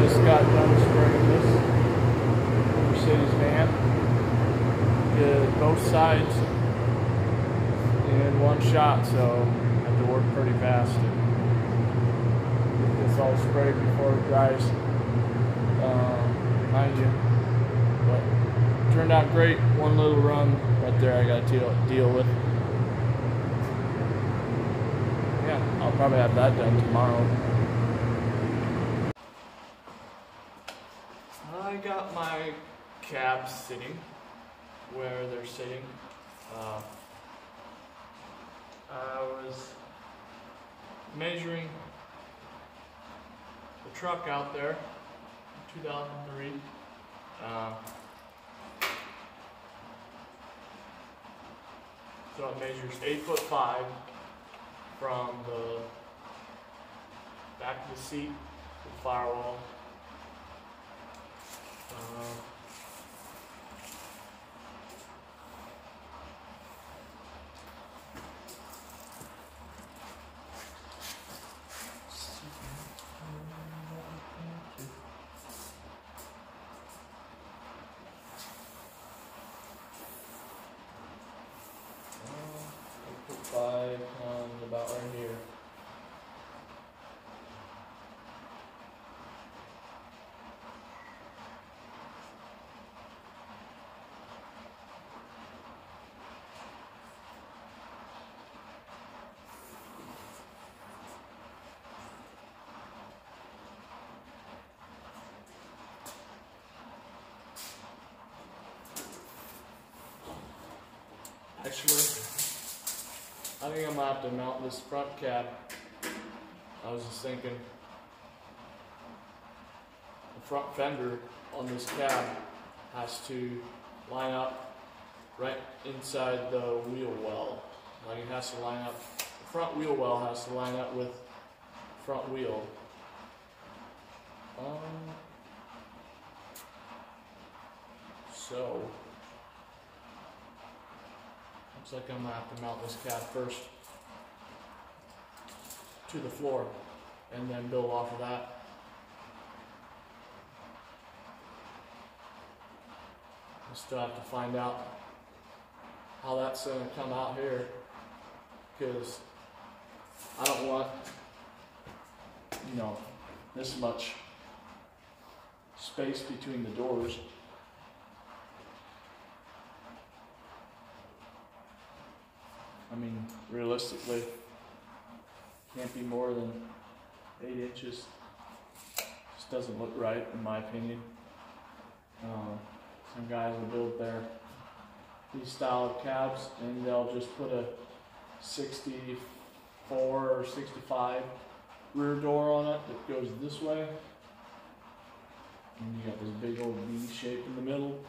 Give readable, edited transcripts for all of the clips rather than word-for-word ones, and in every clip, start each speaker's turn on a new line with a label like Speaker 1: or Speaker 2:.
Speaker 1: just got done spraying this Mercedes van. Did both sides in one shot, so I had to work pretty fast to get this all sprayed before it dries behind you. But turned out great. One little run right there I got to deal with. Yeah, I'll probably have that done tomorrow. I got my cabs sitting where they're sitting. I was measuring the truck out there, 2003. So it measures 8'5" from the back of the seat to the firewall. Five on about right here. Actually, I think I'm gonna have to mount this front cap. I was just thinking, the front fender on this cab has to line up right inside the wheel well. Like it has to line up, the front wheel well has to line up with the front wheel. So looks like I'm gonna have to mount this cab first to the floor and then build off of that. I still have to find out how that's gonna come out here, because I don't want, you know, this much space between the doors. I mean, realistically, can't be more than 8 inches. Just doesn't look right, in my opinion. Some guys will build these style of cabs, and they'll just put a 64 or 65 rear door on it that goes this way, and you got this big old V shape in the middle.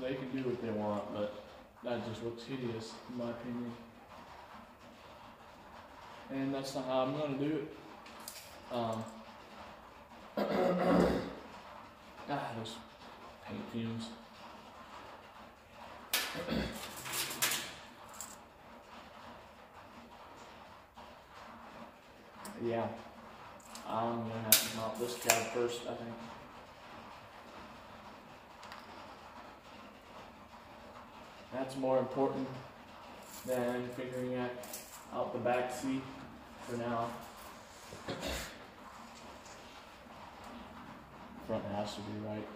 Speaker 1: They can do what they want, but that just looks hideous, in my opinion. And that's not how I'm going to do it. Those paint fumes. Yeah, I'm going to have to mount this cab first, I think. That's more important than figuring out the back seat for now. Front has to be right.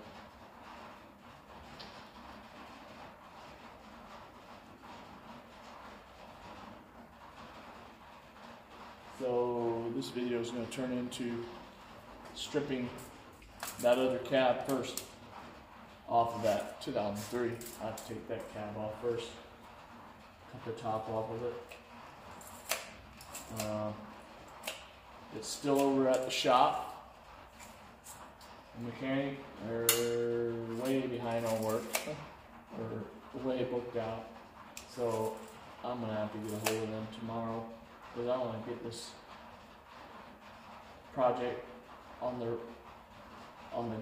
Speaker 1: So this video is going to turn into stripping that other cab first off of that 2003. I have to take that cab off first. Cut the top off of it. It's still over at the shop. The mechanic, they're way behind on work, or way booked out. So I'm gonna have to get a hold of them tomorrow, because I want to get this project on the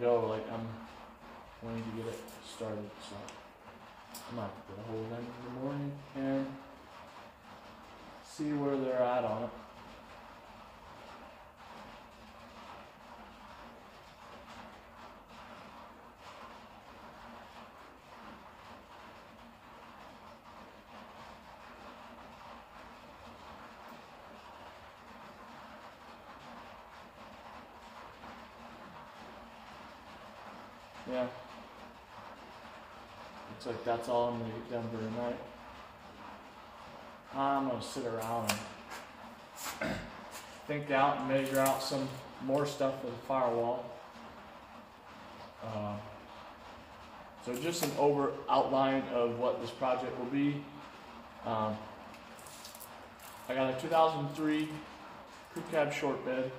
Speaker 1: go. Like, I'm wanting to get it started. So I'm gonna have to get a hold of them in the morning and see where they're at on it. Yeah. Looks like that's all I'm gonna get done for tonight. I'm gonna sit around and think out and measure out some more stuff for the firewall. So just an over outline of what this project will be. I got a 2003 crew cab short bed.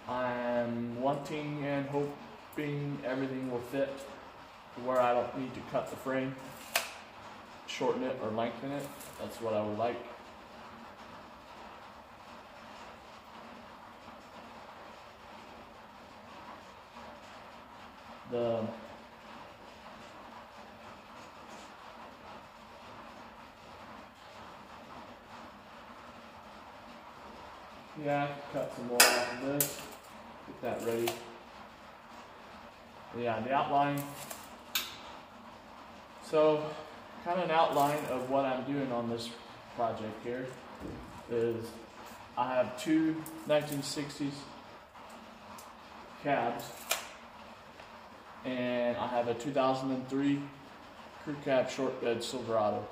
Speaker 1: I'm wanting and hoping everything will fit to where I don't need to cut the frame, shorten it or lengthen it. That's what I would like. Yeah, I can cut some more off of this, get that ready. Yeah, the outline. So, kind of an outline of what I'm doing on this project here is I have two 1960s cabs and I have a 2003 crew cab short bed Silverado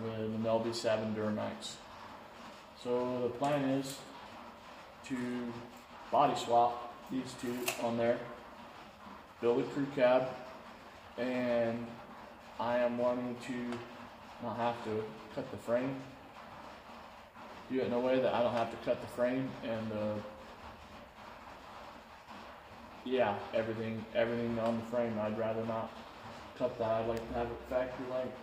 Speaker 1: with an LB7 Duramax. So the plan is to body swap these two on there, build a crew cab, and I am wanting to not have to cut the frame. Do it in a way that I don't have to cut the frame and yeah, everything on the frame. I'd rather not cut that. I'd like to have it factory length.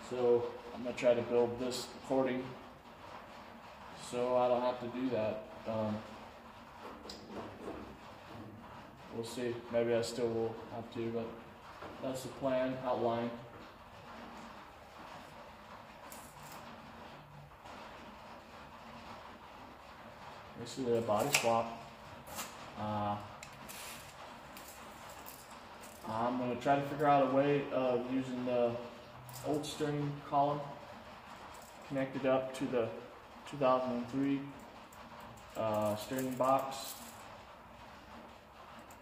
Speaker 1: So I'm gonna try to build this according, so I don't have to do that. We'll see. Maybe I still will have to, but that's the plan outline. This is a body swap. I'm going to try to figure out a way of using the old steering column connected up to the 2003 steering box.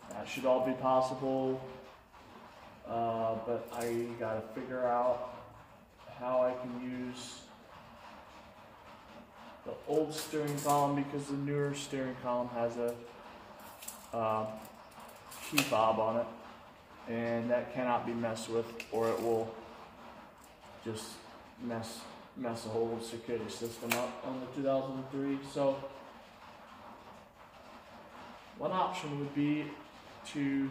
Speaker 1: That should all be possible, but I got to figure out how I can use the old steering column, because the newer steering column has a key fob on it, and that cannot be messed with, or it will just mess the whole security system up on the 2003. So one option would be to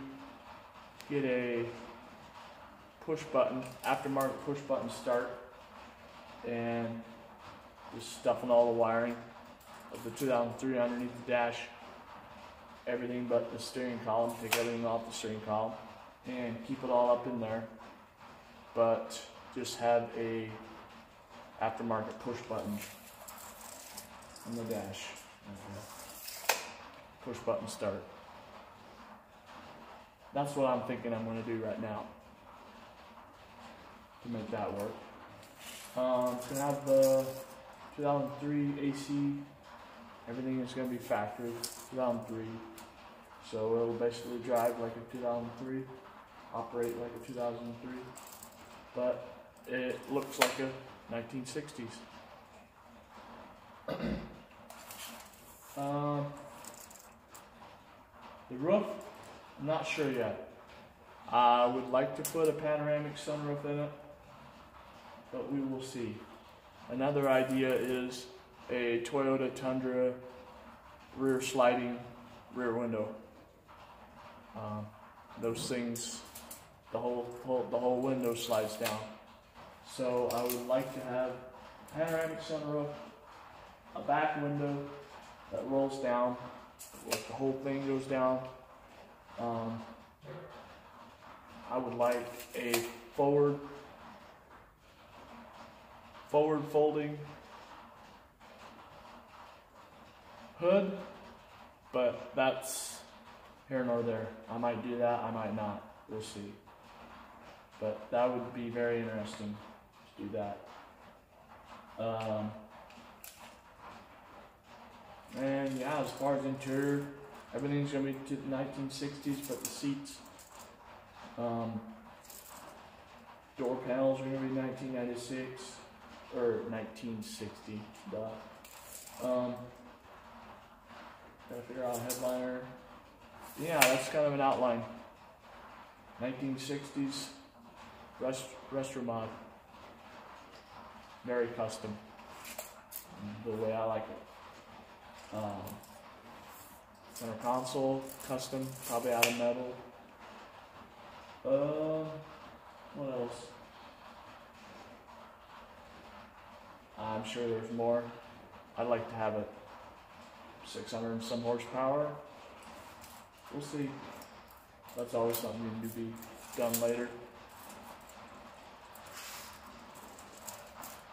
Speaker 1: get a push button, aftermarket push button start, and just stuffing all the wiring of the 2003 underneath the dash, everything but the steering column, take everything off the steering column and keep it all up in there, but just have a aftermarket push button on the dash. Push button start. That's what I'm thinking I'm going to do right now to make that work. It's going to have the 2003 AC. Everything is going to be factory 2003. So it'll basically drive like a 2003, operate like a 2003, but it looks like a 1960s. The roof, I'm not sure yet. I would like to put a panoramic sunroof in it, but we will see. Another idea is a Toyota Tundra rear sliding rear window. Those things, the whole window slides down. So I would like to have a panoramic sunroof, a back window that rolls down, like the whole thing goes down. I would like a forward folding hood, but that's here nor there. I might do that, I might not. We'll see. But that would be very interesting to do that. And yeah, as far as interior, Everything's gonna be to the 1960s, but the seats, door panels are gonna be 1996 or 1960. Gotta figure out a headliner. Yeah, that's kind of an outline. 1960s restroom mod. Very custom. The way I like it. Center console, custom, probably out of metal. What else? I'm sure there's more. I'd like to have it 600 and some horsepower. We'll see. That's always something to be done later.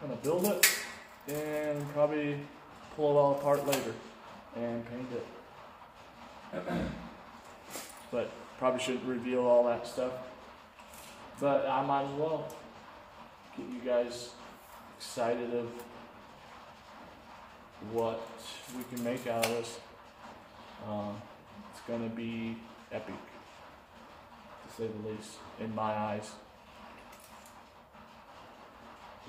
Speaker 1: I'm gonna build it and probably pull it all apart later and paint it. But probably shouldn't reveal all that stuff. But I might as well get you guys excited of what we can make out of this. It's gonna be epic, to say the least, in my eyes.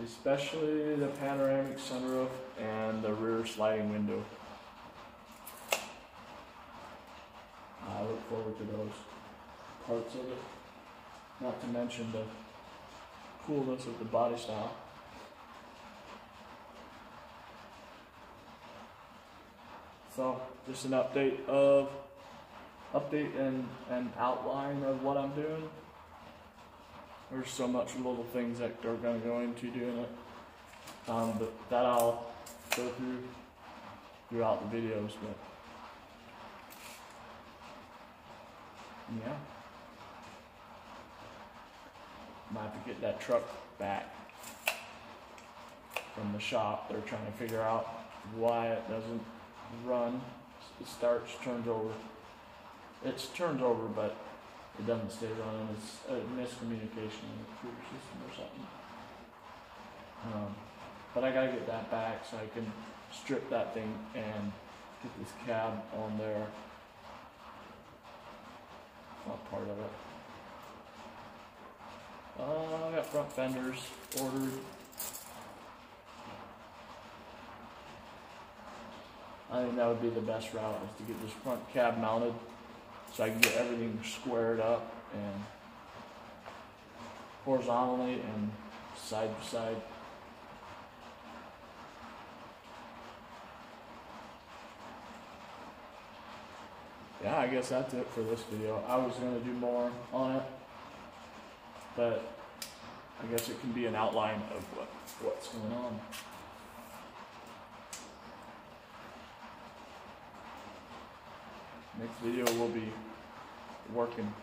Speaker 1: Especially the panoramic sunroof and the rear sliding window. I look forward to those parts of it. Not to mention the coolness of the body style. So, just an update and outline of what I'm doing. There's so much little things that are going to go into doing it, but that I'll go through throughout the videos. But yeah, might have to get that truck back from the shop. They're trying to figure out why it doesn't run. It starts, turns over. It turns over, but it doesn't stay running. It's a miscommunication in the computer system or something. But I gotta get that back so I can strip that thing and get this cab on there. Not part of it. I got front fenders ordered. I think that would be the best route, is to get this front cab mounted so I can get everything squared up and horizontally and side to side. Yeah, I guess that's it for this video. I was going to do more on it, but I guess it can be an outline of what's going on. Next video will be working.